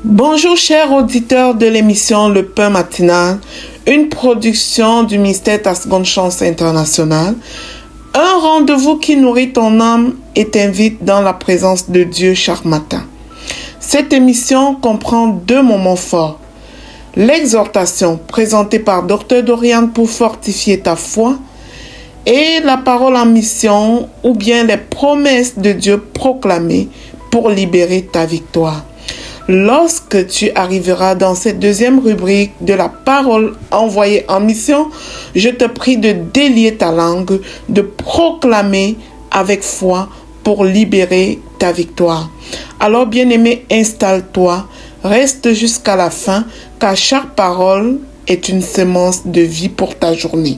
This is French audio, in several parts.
Bonjour chers auditeurs de l'émission Le Pain Matinal, une production du ministère Ta Seconde Chance International, un rendez-vous qui nourrit ton âme et t'invite dans la présence de Dieu chaque matin. Cette émission comprend 2 moments forts. L'exhortation présentée par Dr Dorian pour fortifier ta foi et la parole en mission ou bien les promesses de Dieu proclamées pour libérer ta victoire. Lorsque tu arriveras dans cette 2e rubrique de la parole envoyée en mission, je te prie de délier ta langue, de proclamer avec foi pour libérer ta victoire. Alors, bien-aimé, installe-toi, reste jusqu'à la fin, car chaque parole est une semence de vie pour ta journée.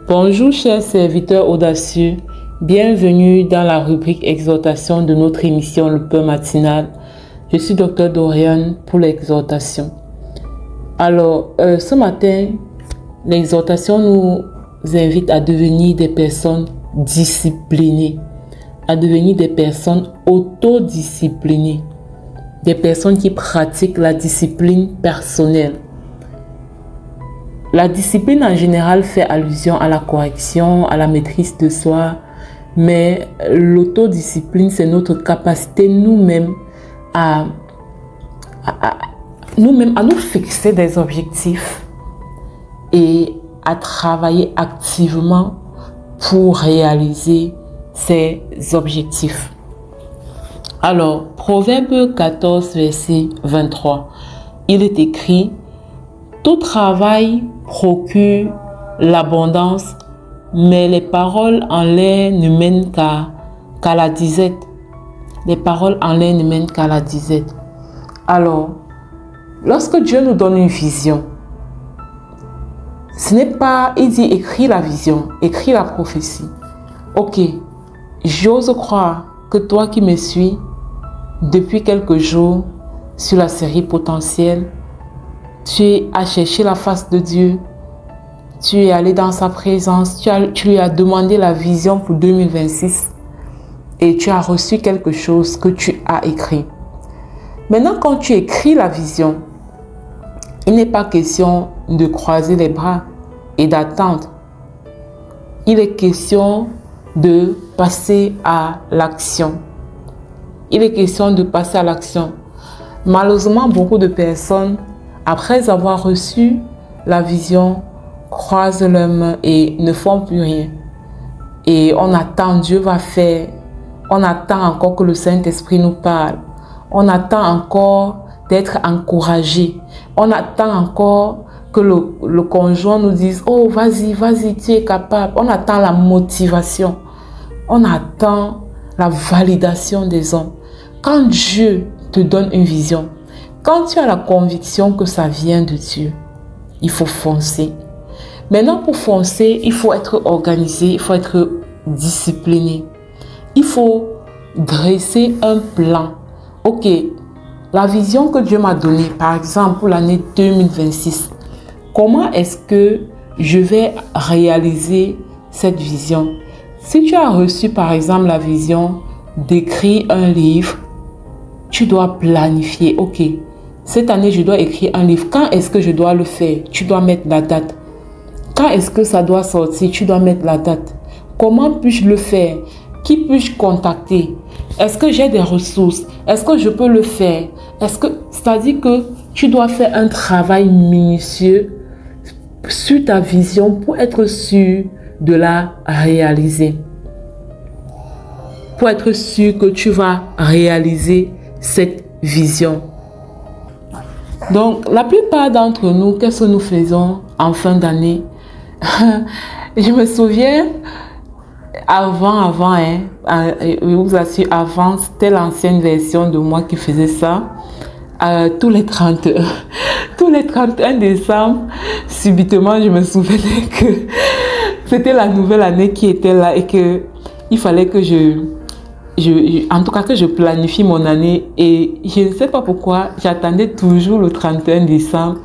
Bonjour chers serviteurs audacieux, bienvenue dans la rubrique exhortation de notre émission Le Pain Matinal. Je suis Dr Dorian pour l'exhortation. Alors, ce matin, l'exhortation nous invite à devenir des personnes disciplinées, à devenir des personnes autodisciplinées, des personnes qui pratiquent la discipline personnelle. La discipline en général fait allusion à la correction, à la maîtrise de soi, mais l'autodiscipline, c'est notre capacité nous-mêmes à nous fixer des objectifs et à travailler activement pour réaliser ces objectifs. Alors, Proverbe 14, verset 23, il est écrit: tout travail procure l'abondance, mais les paroles en l'air ne mènent qu'à la disette. Les paroles en l'air ne mènent qu'à la disette. Alors, lorsque Dieu nous donne une vision, ce n'est pas, il dit écris la vision, écris la prophétie. Ok, j'ose croire que toi qui me suis depuis quelques jours sur la série Potentiel, tu as cherché la face de Dieu, tu es allé dans sa présence, tu lui as demandé la vision pour 2026 et tu as reçu quelque chose que tu as écrit. Maintenant, quand tu écris la vision, il n'est pas question de croiser les bras et d'attendre. Il est question de passer à l'action. Il est question de passer à l'action. Malheureusement, beaucoup de personnes, après avoir reçu la vision, croisent leurs mains et ne font plus rien. Et on attend, Dieu va faire. On attend encore que le Saint-Esprit nous parle. On attend encore d'être encouragé. On attend encore que le conjoint nous dise: oh, vas-y, tu es capable. On attend la motivation. On attend la validation des hommes. Quand Dieu te donne une vision, quand tu as la conviction que ça vient de Dieu, il faut foncer. Maintenant, pour foncer, il faut être organisé, il faut être discipliné. Il faut dresser un plan. Ok, la vision que Dieu m'a donnée, par exemple pour l'année 2026, comment est-ce que je vais réaliser cette vision? Si tu as reçu par exemple la vision d'écrire un livre, tu dois planifier. Ok, cette année, je dois écrire un livre. Quand est-ce que je dois le faire? Tu dois mettre la date. Quand est-ce que ça doit sortir? Tu dois mettre la date. Comment puis-je le faire? Qui puis-je contacter? Est-ce que j'ai des ressources? Est-ce que je peux le faire? C'est-à-dire que tu dois faire un travail minutieux sur ta vision pour être sûr de la réaliser. Pour être sûr que tu vas réaliser cette vision. Donc, la plupart d'entre nous, qu'est-ce que nous faisons en fin d'année? Je me souviens, avant, je vous assure, avant, c'était l'ancienne version de moi qui faisait ça. Tous les 31 décembre, subitement, je me souvenais que c'était la nouvelle année qui était là et que il fallait que en tout cas que je planifie mon année. Et je ne sais pas pourquoi, j'attendais toujours le 31 décembre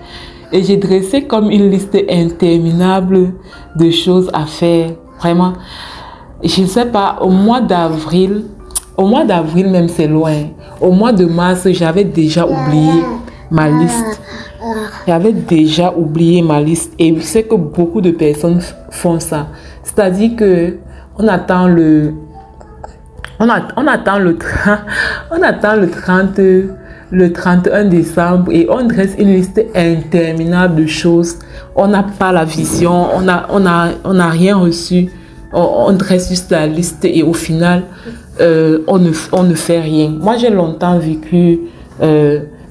et j'ai dressé comme une liste interminable de choses à faire. Vraiment, je ne sais pas, au mois d'avril même c'est loin. Au mois de mars, j'avais déjà oublié ma liste. J'avais déjà oublié ma liste et je sais que beaucoup de personnes font ça. C'est-à-dire que on attend le 31 décembre et on dresse une liste interminable de choses. On n'a pas la vision, on n'a rien reçu. On dresse juste la liste et au final, on ne fait rien. Moi, j'ai longtemps vécu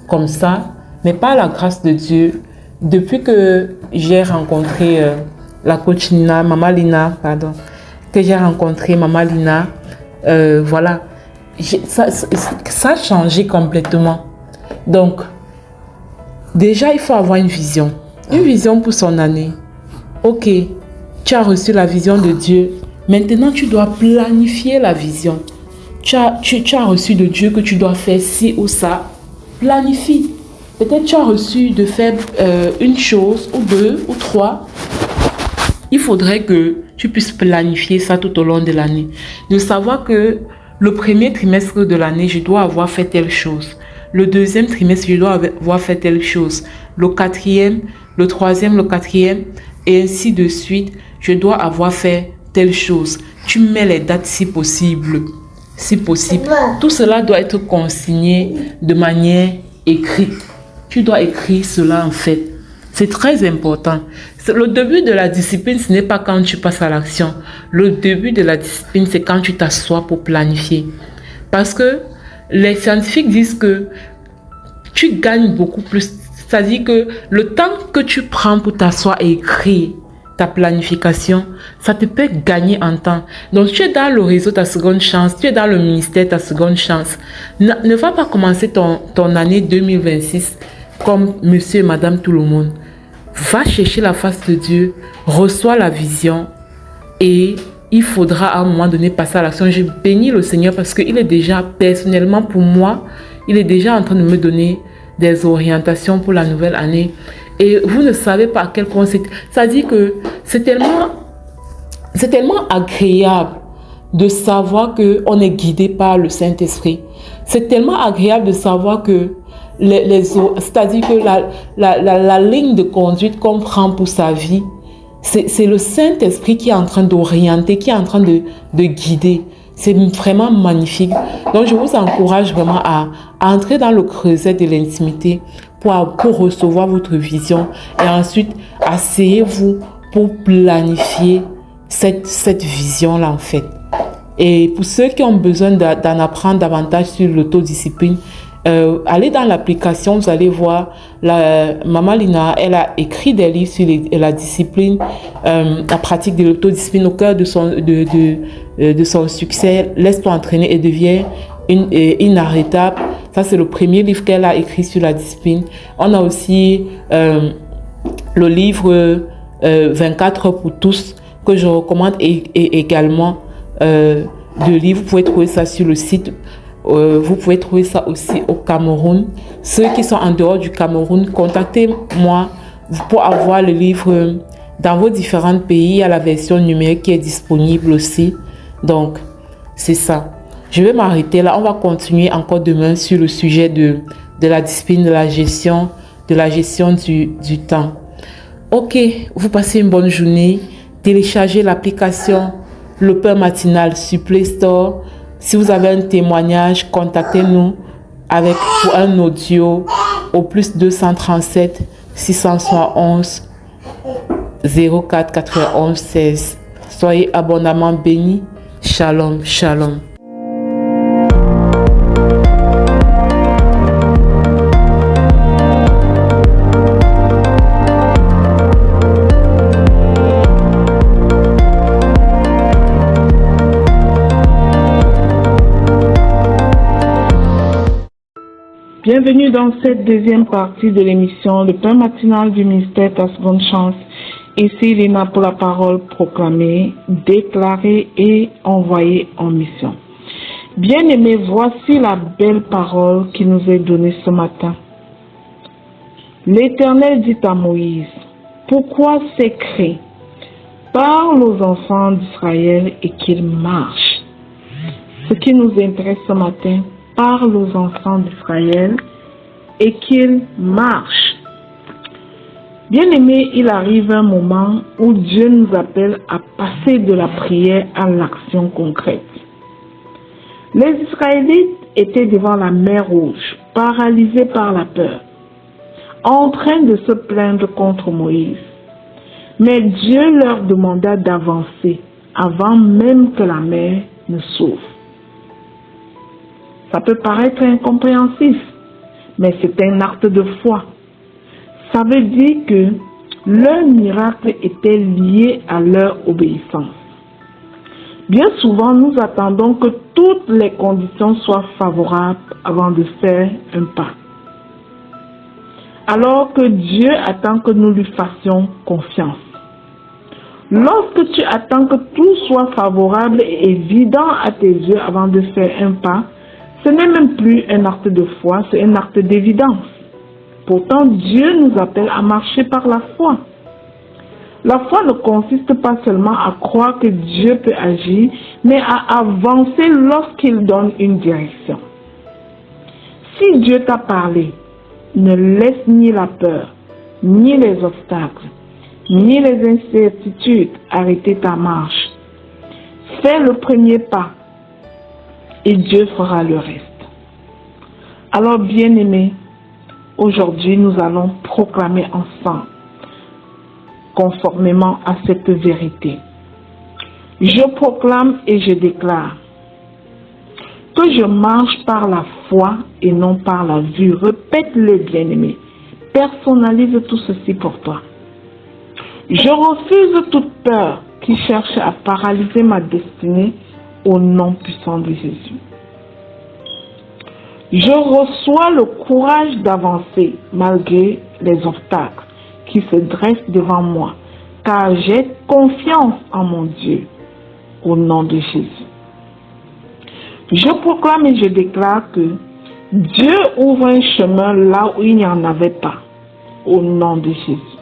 comme ça, mais par la grâce de Dieu, depuis que j'ai rencontré la coach Lina, Maman Lina, pardon, que j'ai rencontré Maman Lina, voilà, ça a changé complètement. Donc, déjà, il faut avoir une vision pour son année. Ok, tu as reçu la vision de Dieu. Maintenant, tu dois planifier la vision. Tu as reçu de Dieu que tu dois faire ci ou ça. Planifie. Peut-être tu as reçu de faire une chose ou deux ou trois. Il faudrait que tu puisses planifier ça tout au long de l'année. De savoir que le premier trimestre de l'année, je dois avoir fait telle chose. Le deuxième trimestre, je dois avoir fait telle chose. Le quatrième, le troisième, le quatrième, et ainsi de suite, je dois avoir fait telle chose. Tu mets les dates si possible. Si possible. Tout cela doit être consigné de manière écrite. Tu dois écrire cela en fait. C'est très important. Le début de la discipline, ce n'est pas quand tu passes à l'action. Le début de la discipline, c'est quand tu t'assois pour planifier. Parce que les scientifiques disent que tu gagnes beaucoup plus. C'est-à-dire que le temps que tu prends pour t'asseoir et écrire ta planification, ça te peut gagner en temps. Donc, tu es dans le réseau, ta seconde chance. Tu es dans le ministère, ta seconde chance. Ne va pas commencer ton année 2026 comme monsieur et madame tout le monde. Va chercher la face de Dieu, reçois la vision et il faudra à un moment donné passer à l'action. Je bénis le Seigneur parce qu'il est déjà, personnellement pour moi, il est déjà en train de me donner des orientations pour la nouvelle année. Et vous ne savez pas à quel point ça dit que c'est tellement agréable de savoir qu'on est guidé par le Saint-Esprit. C'est tellement agréable de savoir que c'est-à-dire que la ligne de conduite qu'on prend pour sa vie, c'est le Saint-Esprit qui est en train d'orienter, qui est en train de guider. C'est vraiment magnifique. Donc, je vous encourage vraiment à entrer dans le creuset de l'intimité pour recevoir votre vision. Et ensuite, asseyez-vous pour planifier cette vision-là, en fait. Et pour ceux qui ont besoin d'en apprendre davantage sur l'autodiscipline, allez dans l'application, vous allez voir, Maman Lina, elle a écrit des livres sur la discipline, la pratique de l'autodiscipline au cœur de son succès. Laisse-toi entraîner et deviens inarrêtable. Ça, c'est le premier livre qu'elle a écrit sur la discipline. On a aussi le livre 24 heures pour tous que je recommande et également de livres. Vous pouvez trouver ça sur le site. Vous pouvez trouver ça aussi au Cameroun. Ceux qui sont en dehors du Cameroun, contactez-moi pour avoir le livre dans vos différents pays. Il y a la version numérique qui est disponible aussi. Donc, c'est ça. Je vais m'arrêter là. On va continuer encore demain sur le sujet de la discipline, de la gestion du temps. Ok, vous passez une bonne journée. Téléchargez l'application Le Pain Matinal sur Play Store. Si vous avez un témoignage, contactez-nous pour un audio au plus 237 671 04 91 16. Soyez abondamment bénis. Shalom, shalom. Bienvenue dans cette deuxième partie de l'émission Le Pain Matinal du ministère Ta Seconde Chance. Ici Lina pour la parole proclamée, déclarée et envoyée en mission. Bien-aimés, voici la belle parole qui nous est donnée ce matin. L'Éternel dit à Moïse, pourquoi s'écrit, parle aux enfants d'Israël et qu'ils marchent. Ce qui nous intéresse ce matin, parle aux enfants d'Israël et qu'ils marchent. Bien-aimés, il arrive un moment où Dieu nous appelle à passer de la prière à l'action concrète. Les Israélites étaient devant la mer Rouge, paralysés par la peur, en train de se plaindre contre Moïse. Mais Dieu leur demanda d'avancer avant même que la mer ne s'ouvre. Ça peut paraître incompréhensif, mais c'est un acte de foi. Ça veut dire que leur miracle était lié à leur obéissance. Bien souvent, nous attendons que toutes les conditions soient favorables avant de faire un pas. Alors que Dieu attend que nous lui fassions confiance. Lorsque tu attends que tout soit favorable et évident à tes yeux avant de faire un pas, ce n'est même plus un acte de foi, c'est un acte d'évidence. Pourtant, Dieu nous appelle à marcher par la foi. La foi ne consiste pas seulement à croire que Dieu peut agir, mais à avancer lorsqu'il donne une direction. Si Dieu t'a parlé, ne laisse ni la peur, ni les obstacles, ni les incertitudes arrêter ta marche. Fais le premier pas et Dieu fera le reste. Alors, bien-aimés, aujourd'hui, nous allons proclamer ensemble, conformément à cette vérité. Je proclame et je déclare que je marche par la foi et non par la vue. Répète-le, bien-aimé. Personnalise tout ceci pour toi. Je refuse toute peur qui cherche à paralyser ma destinée au nom puissant de Jésus. Je reçois le courage d'avancer malgré les obstacles qui se dressent devant moi, car j'ai confiance en mon Dieu, au nom de Jésus. Je proclame et je déclare que Dieu ouvre un chemin là où il n'y en avait pas, au nom de Jésus.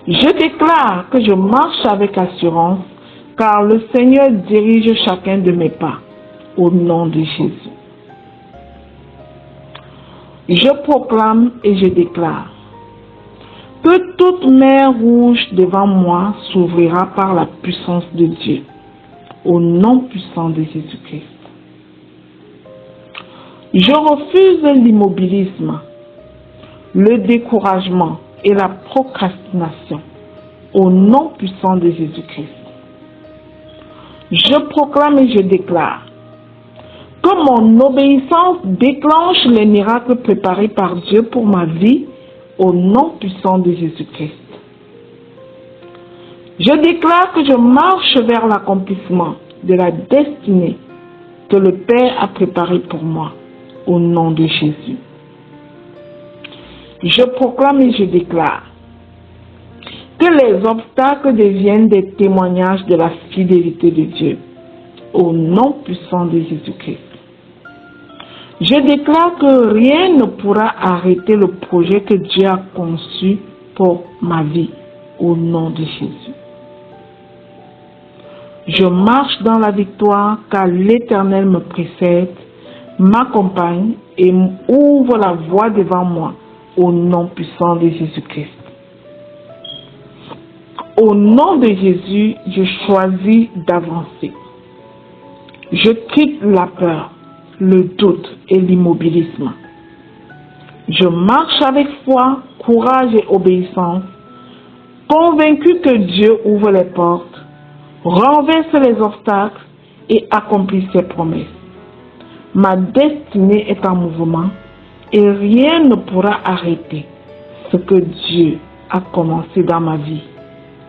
Je déclare que je marche avec assurance, car le Seigneur dirige chacun de mes pas, au nom de Jésus. Je proclame et je déclare que toute mer rouge devant moi s'ouvrira par la puissance de Dieu, au nom puissant de Jésus-Christ. Je refuse l'immobilisme, le découragement et la procrastination, au nom puissant de Jésus-Christ. Je proclame et je déclare que mon obéissance déclenche les miracles préparés par Dieu pour ma vie, au nom puissant de Jésus-Christ. Je déclare que je marche vers l'accomplissement de la destinée que le Père a préparée pour moi, au nom de Jésus. Je proclame et je déclare que les obstacles deviennent des témoignages de la fidélité de Dieu, au nom puissant de Jésus-Christ. Je déclare que rien ne pourra arrêter le projet que Dieu a conçu pour ma vie, au nom de Jésus. Je marche dans la victoire car l'Éternel me précède, m'accompagne et ouvre la voie devant moi, au nom puissant de Jésus-Christ. Au nom de Jésus, je choisis d'avancer. Je quitte la peur, le doute et l'immobilisme. Je marche avec foi, courage et obéissance, convaincu que Dieu ouvre les portes, renverse les obstacles et accomplit ses promesses. Ma destinée est en mouvement et rien ne pourra arrêter ce que Dieu a commencé dans ma vie.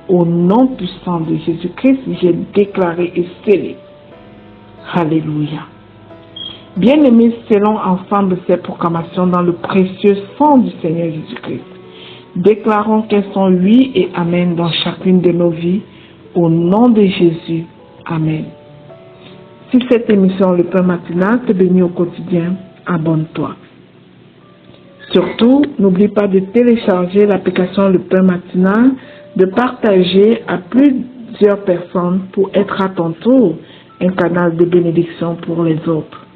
Au nom puissant de Jésus-Christ, j'ai déclaré et scellé. Alléluia. Bien-aimés, scellons ensemble ces proclamations dans le précieux sang du Seigneur Jésus-Christ. Déclarons qu'elles sont oui et amen dans chacune de nos vies. Au nom de Jésus. Amen. Si cette émission, le pain matinal, te bénit au quotidien, abonne-toi. Surtout, n'oublie pas de télécharger l'application Le Pain Matinal, de partager à plusieurs personnes pour être à ton tour un canal de bénédiction pour les autres.